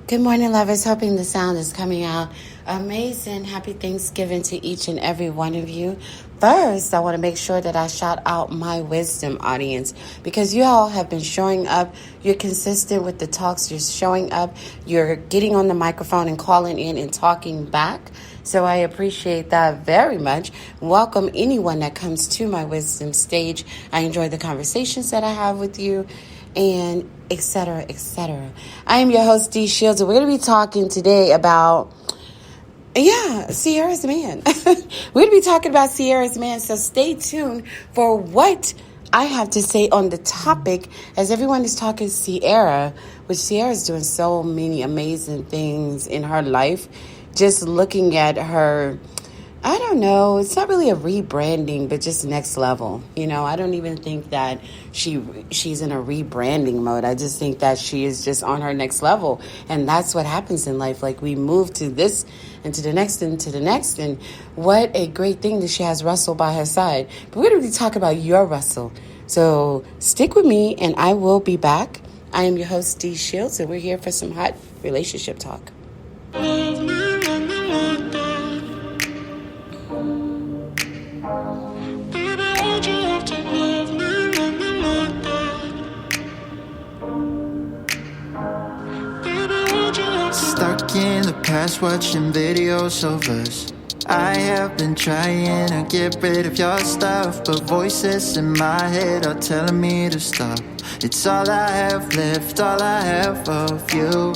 Good morning, lovers. Hoping the sound is coming out amazing. Happy Thanksgiving to each and every one of you. First, I want to make sure that I shout out my wisdom audience because you all have been showing up. You're consistent with the talks. You're showing up. You're getting on the microphone and calling in and talking back. So I appreciate that very much. Welcome anyone that comes to my wisdom stage. I enjoy the conversations that I have with you, and etc., etc. I am your host, Dee Shields, and we're going to be talking today about, Ciara's man. We're going to be talking about Ciara's man, so stay tuned for what I have to say on the topic as everyone is talking Ciara, which Ciara's doing so many amazing things in her life. Just looking at her, I don't know, it's not really a rebranding, but just next level. You know, I don't even think that she's in a rebranding mode. I just think that she is just on her next level. And that's what happens in life. Like, we move to this and to the next and to the next. And what a great thing that she has Russell by her side. But we're going to be talking about your Russell. So stick with me and I will be back. I am your host, Dee Shields, and we're here for some hot relationship talk. Stuck in the past watching videos of us. I have been trying to get rid of your stuff, but voices in my head are telling me to stop. It's all I have left, all I have of you.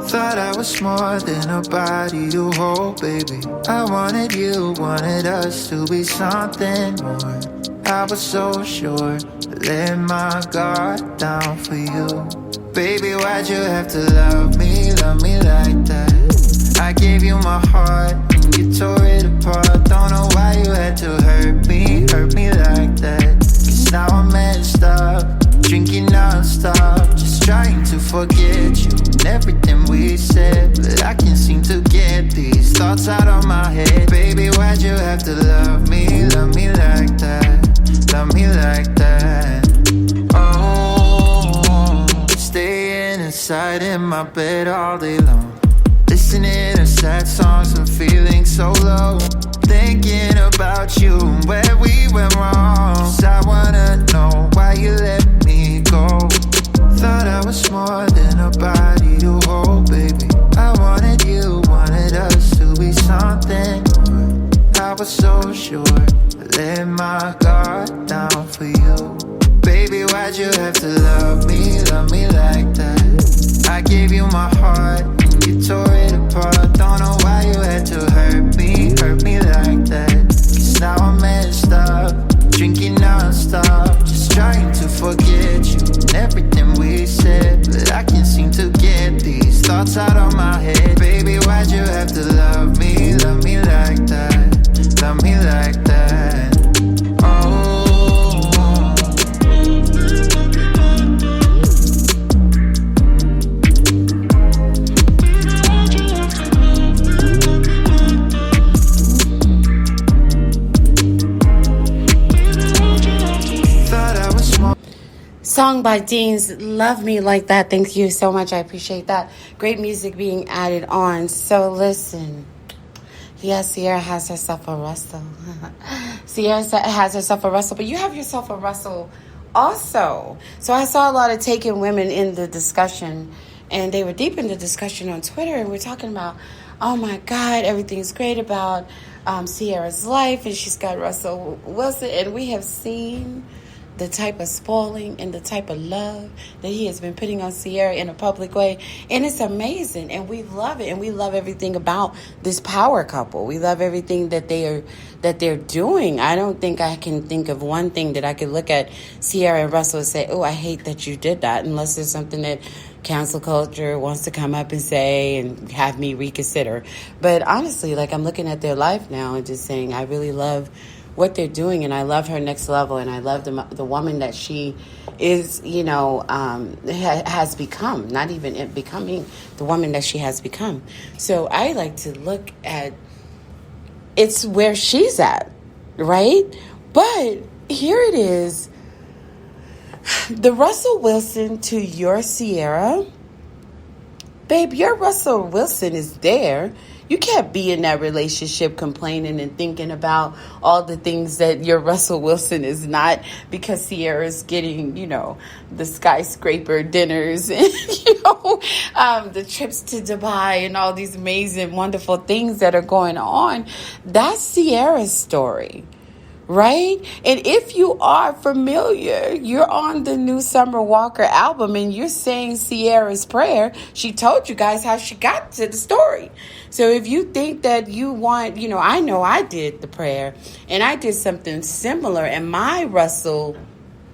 Thought I was more than a body to hold, baby. I wanted you, wanted us to be something more. I was so sure, let my guard down for you. Baby, why'd you have to love me like that? I gave you my heart and you tore it apart. Don't know why you had to hurt me like that. Cause now I'm messed up, drinking non-stop, just trying to forget you and everything we said. But I can't seem to get these thoughts out of my head. Baby, why'd you have to love me like that? Love me like that. Oh, staying inside in my bed all day long, listening to sad songs and feeling so low, thinking about you and where we went wrong. Cause I wanna know why you let me go. Thought I was more than a body to hold, baby. I wanted you, wanted us to be something more. I was so sure, I let my guard down for you. Baby, why'd you have to love me like that? I gave you my heart and you tore it apart. Don't know why you had to hurt me like that. Cause now I'm messed up, drinking non-stop, just trying to forget you and everything we said. But I can't seem to get these thoughts out of my head. Baby, why'd you have to love me like that? Love me like that. Song by Dean's Love Me Like That. Thank you so much. I appreciate that. Great music being added on. So listen. Yes, Ciara has herself a Russell. Ciara has herself a Russell, but you have yourself a Russell also. So I saw a lot of taken women in the discussion, and they were deep in the discussion on Twitter, and we're talking about, oh my God, everything's great about Ciara's life, and she's got Russell Wilson, and we have seen the type of spoiling and the type of love that he has been putting on Ciara in a public way. And it's amazing. And we love it. And we love everything about this power couple. We love everything that they're doing. I don't think I can think of one thing that I could look at Ciara and Russell and say, oh, I hate that you did that, unless there's something that cancel culture wants to come up and say and have me reconsider. But honestly, like, I'm looking at their life now and just saying, I really love what they're doing, and I love her next level, and I love the woman that she is, has become, not even becoming the woman that she has become. So I like to look at it's where she's at, right? But here it is, the Russell Wilson to your Ciara babe, your Russell Wilson is there. You can't be in that relationship complaining and thinking about all the things that your Russell Wilson is not, because Ciara's getting, the skyscraper dinners and, the trips to Dubai and all these amazing, wonderful things that are going on. That's Ciara's story. Right? And if you are familiar, you're on the new Summer Walker album and you're saying Ciara's prayer. She told you guys how she got to the story. So if you think that you want, I know I did the prayer and I did something similar, and my Russell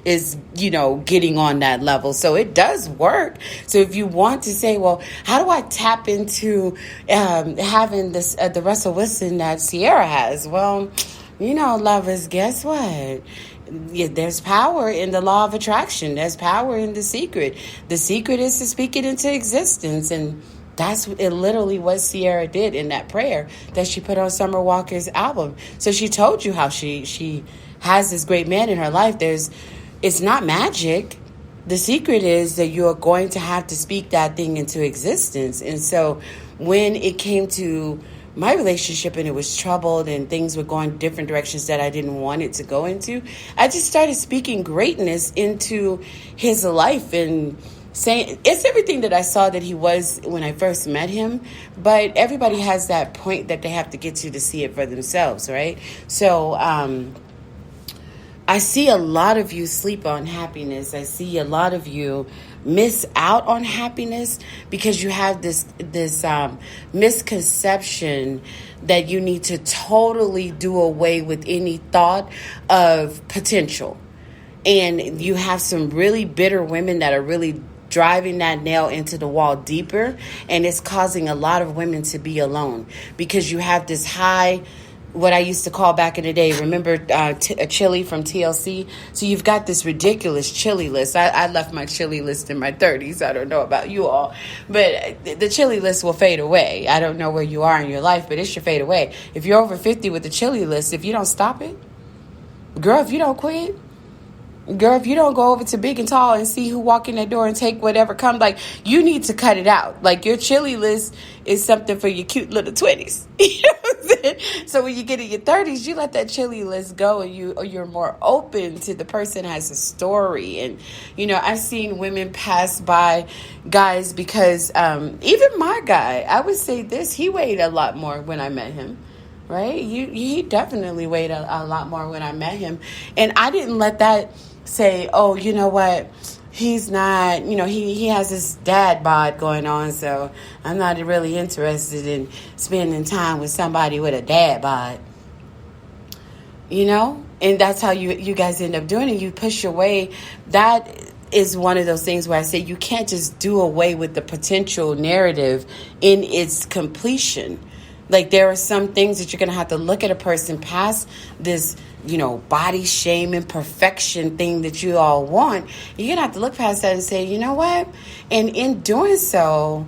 is, getting on that level. So it does work. So if you want to say, well, how do I tap into having this the Russell Wilson that Ciara has? Well, lovers, guess what? There's power in the law of attraction. There's power in the secret. The secret is to speak it into existence. And that's literally what Ciara did in that prayer that she put on Summer Walker's album. So she told you how she has this great man in her life. It's not magic. The secret is that you're going to have to speak that thing into existence. And so when it came to my relationship and it was troubled and things were going different directions that I didn't want it to go into, I just started speaking greatness into his life and saying it's everything that I saw that he was when I first met him. But everybody has that point that they have to get to see it for themselves, right? So I see a lot of you sleep on happiness. I see a lot of you miss out on happiness because you have this misconception that you need to totally do away with any thought of potential. And you have some really bitter women that are really driving that nail into the wall deeper, and it's causing a lot of women to be alone because you have this high, what I used to call back in the day, remember a chili from TLC? So you've got this ridiculous chili list. I left my chili list in my 30s. I don't know about you all, but the chili list will fade away. I don't know where you are in your life, but it should fade away. If you're over 50 with the chili list, if you don't stop it, girl, if you don't quit, girl, if you don't go over to Big and Tall and see who walk in that door and take whatever comes, like, you need to cut it out. Like, your chili list is something for your cute little 20s. You know what I'm saying? So when you get in your 30s, you let that chili list go, and you're more open to the person has a story. And, I've seen women pass by guys because even my guy, I would say this, he weighed a lot more when I met him. Right? He definitely weighed a lot more when I met him. And I didn't let that say, oh, you know what, he's not, he has this dad bod going on, so I'm not really interested in spending time with somebody with a dad bod. And that's how you guys end up doing it. You push away. That is one of those things where I say you can't just do away with the potential narrative in its completion. Like, there are some things that you're going to have to look at a person past this, body shaming, perfection thing that you all want. You're going to have to look past that and say, you know what? And in doing so,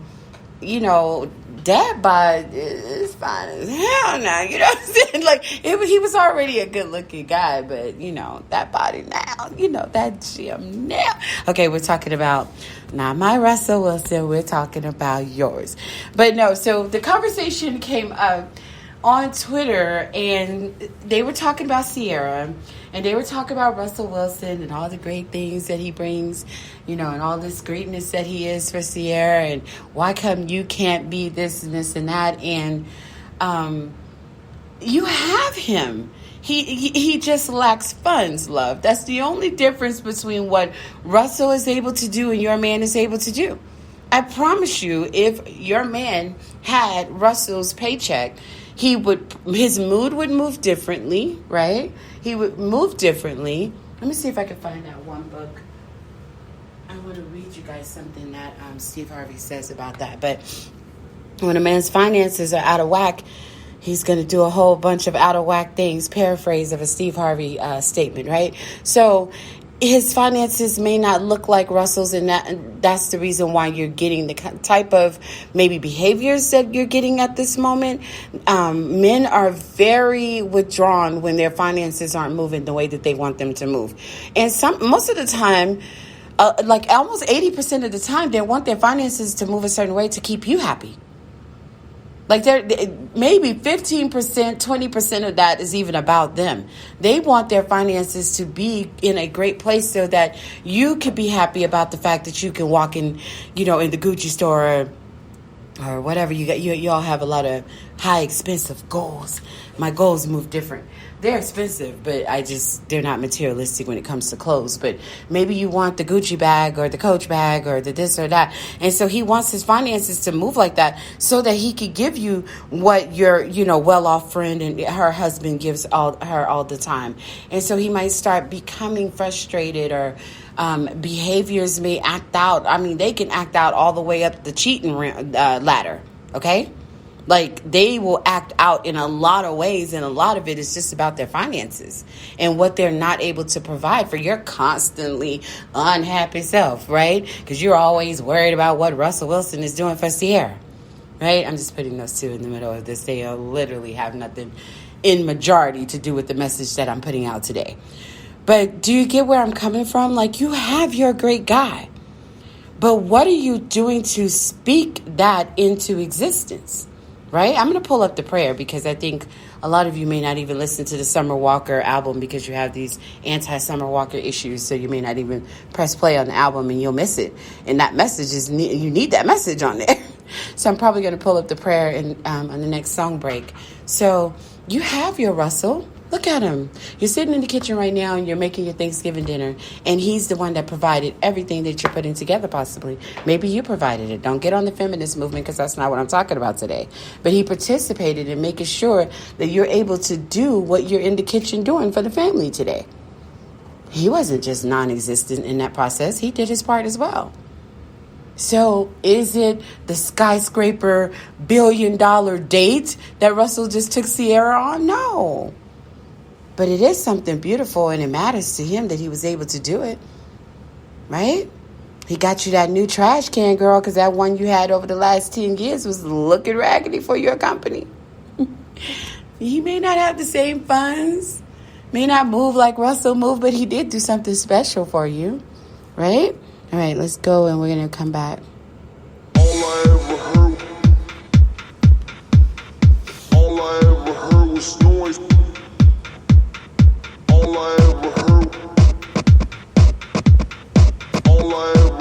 dad bod is fine as hell now. You know what I'm saying? Like, he was already a good looking guy, but, that body now, that gym now. Okay, we're talking about not my Russell Wilson. We're talking about yours. But no, so the conversation came up on Twitter, and they were talking about Ciara, and they were talking about Russell Wilson and all the great things that he brings, and all this greatness that he is for Ciara, and why come you can't be this and this and that, and you have him. He just lacks funds, love. That's the only difference between what Russell is able to do and your man is able to do. I promise you, if your man had Russell's paycheck, his mood would move differently, right? He would move differently. Let me see if I can find that one book. I want to read you guys something that Steve Harvey says about that. But when a man's finances are out of whack, he's going to do a whole bunch of out of whack things. Paraphrase of a Steve Harvey statement, right? So his finances may not look like Russell's, and that's the reason why you're getting the type of maybe behaviors that you're getting at this moment. Men are very withdrawn when their finances aren't moving the way that they want them to move. And most of the time, like almost 80% of the time, they want their finances to move a certain way to keep you happy. Like maybe 15%, 20% of that is even about them. They want their finances to be in a great place so that you can be happy about the fact that you can walk in, in the Gucci store or whatever you got. You all have a lot of high expensive goals. My goals move different. They're expensive, but they're not materialistic when it comes to clothes. But maybe you want the Gucci bag or the Coach bag or the this or that. And so he wants his finances to move like that so that he could give you what your, well-off friend and her husband gives her all the time. And so he might start becoming frustrated, or behaviors may act out. I mean, they can act out all the way up the cheating ladder, okay? Like, they will act out in a lot of ways, and a lot of it is just about their finances and what they're not able to provide for your constantly unhappy self, right? Because you're always worried about what Russell Wilson is doing for Ciara, right? I'm just putting those two in the middle of this. They literally have nothing in majority to do with the message that I'm putting out today. But do you get where I'm coming from? Like, you have your great guy, but what are you doing to speak that into existence? Right? I'm going to pull up the prayer because I think a lot of you may not even listen to the Summer Walker album because you have these anti-Summer Walker issues. So you may not even press play on the album and you'll miss it. And that message you need that message on there. So I'm probably going to pull up the prayer on the next song break. So you have your Russell. Look at him. You're sitting in the kitchen right now and you're making your Thanksgiving dinner. And he's the one that provided everything that you're putting together, possibly. Maybe you provided it. Don't get on the feminist movement because that's not what I'm talking about today. But he participated in making sure that you're able to do what you're in the kitchen doing for the family today. He wasn't just non-existent in that process. He did his part as well. So is it the skyscraper $1 billion date that Russell just took Ciara on? No. But it is something beautiful, and it matters to him that he was able to do it, right? He got you that new trash can, girl, because that one you had over the last 10 years was looking raggedy for your company. He may not have the same funds, may not move like Russell moved, but he did do something special for you, right? All right, let's go, and we're going to come back. All I ever heard was noise. All I ever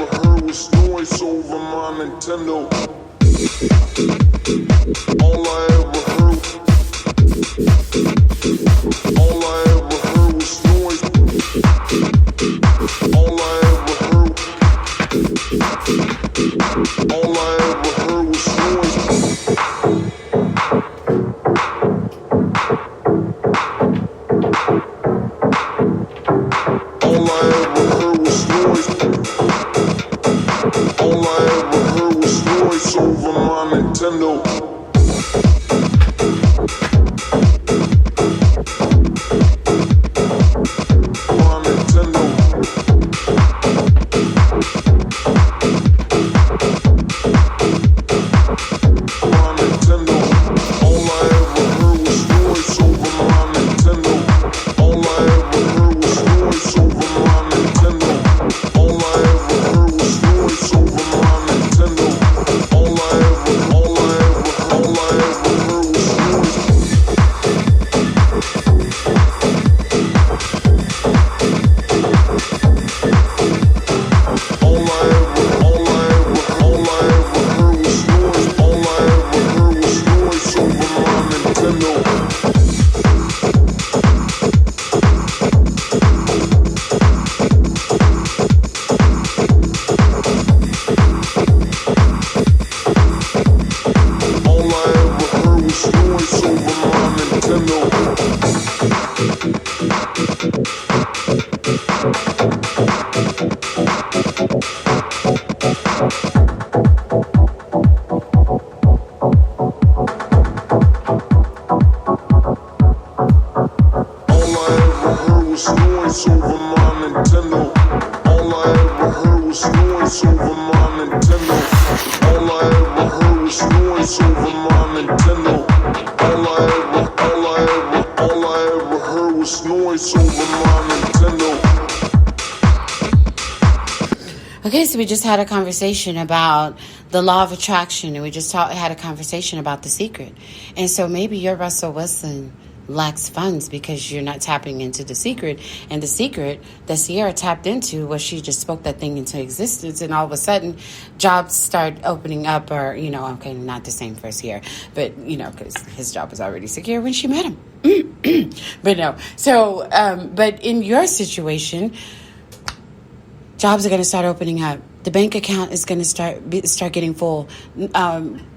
heard was noise over my Nintendo. All I ever heard was noise. All I ever heard was noise. Over my Nintendo. Okay, so we just had a conversation about the law of attraction, and we just had a conversation about The Secret. And so maybe your Russell Wilson lacks funds because you're not tapping into The Secret. And The Secret that Ciara tapped into was she just spoke that thing into existence, and all of a sudden jobs start opening up, or, okay, not the same for Ciara, but, because his job was already secure when she met him. But no. So, but in your situation, jobs are going to start opening up. The bank account is going to start getting full.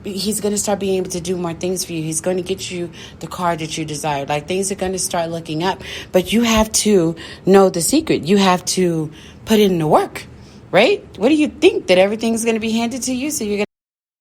He's going to start being able to do more things for you. He's going to get you the car that you desire. Like, things are going to start looking up. But you have to know the secret. You have to put in the work, right? What do you think? That everything's going to be handed to you? So you're going